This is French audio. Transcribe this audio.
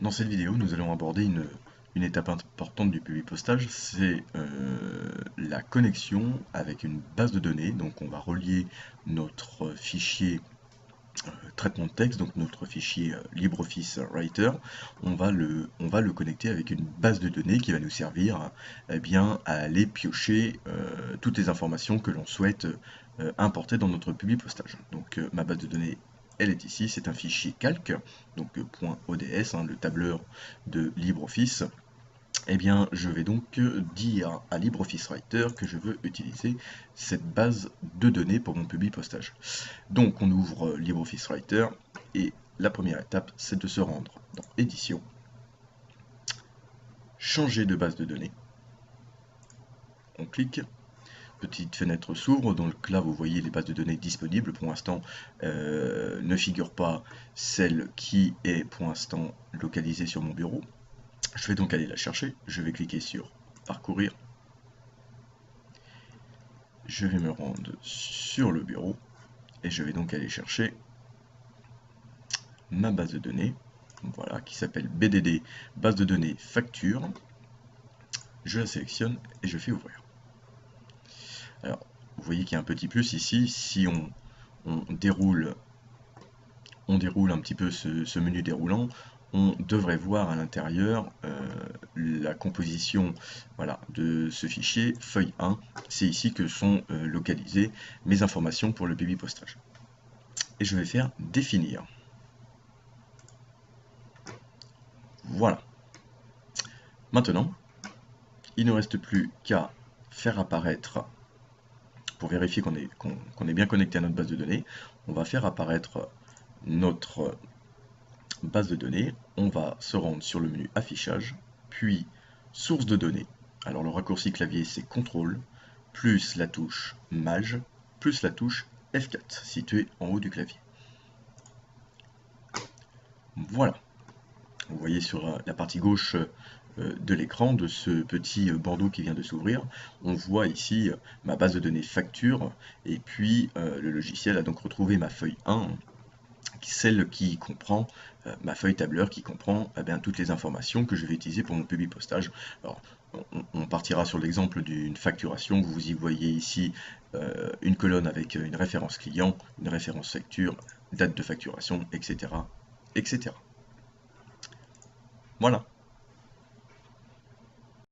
Dans cette vidéo, nous allons aborder une étape importante du publipostage, c'est la connexion avec une base de données. Donc on va relier notre fichier traitement de texte, donc notre fichier LibreOffice Writer, on va le connecter avec une base de données qui va nous servir eh bien, à aller piocher toutes les informations que l'on souhaite importer dans notre publipostage. Donc ma base de données, elle est ici, c'est un fichier calque, donc .ods, le tableur de LibreOffice. Eh bien, je vais donc dire à LibreOffice Writer que je veux utiliser cette base de données pour mon publipostage. Donc, on ouvre LibreOffice Writer et la première étape, c'est de se rendre dans Édition, Changer de base de données. On clique, petite fenêtre s'ouvre, donc là vous voyez les bases de données disponibles. Pour l'instant, ne figure pas celle qui est pour l'instant localisée sur mon bureau. Je vais donc aller la chercher, je vais cliquer sur Parcourir. Je vais me rendre sur le bureau et je vais donc aller chercher ma base de données, voilà, qui s'appelle BDD, base de données facture. Je la sélectionne et je fais ouvrir. Alors, vous voyez qu'il y a un petit plus ici, si on déroule un petit peu ce menu déroulant, on devrait voir à l'intérieur la composition, voilà, de ce fichier feuille 1. C'est ici que sont localisées mes informations pour le publipostage. Et je vais faire définir. Voilà. Maintenant, il ne reste plus qu'à faire apparaître, pour vérifier qu'on est bien connecté à notre base de données, on va faire apparaître notre base de données. On va se rendre sur le menu affichage, puis source de données. Alors le raccourci clavier c'est CTRL, plus la touche Maj, plus la touche F4, située en haut du clavier. Voilà. Vous voyez sur la partie gauche de l'écran, de ce petit bandeau qui vient de s'ouvrir, on voit ici ma base de données facture, et puis le logiciel a donc retrouvé ma feuille 1, celle qui comprend ma feuille tableur, qui comprend toutes les informations que je vais utiliser pour mon publipostage. Alors, on partira sur l'exemple d'une facturation. Vous y voyez ici une colonne avec une référence client, une référence facture, date de facturation, etc. etc. Voilà.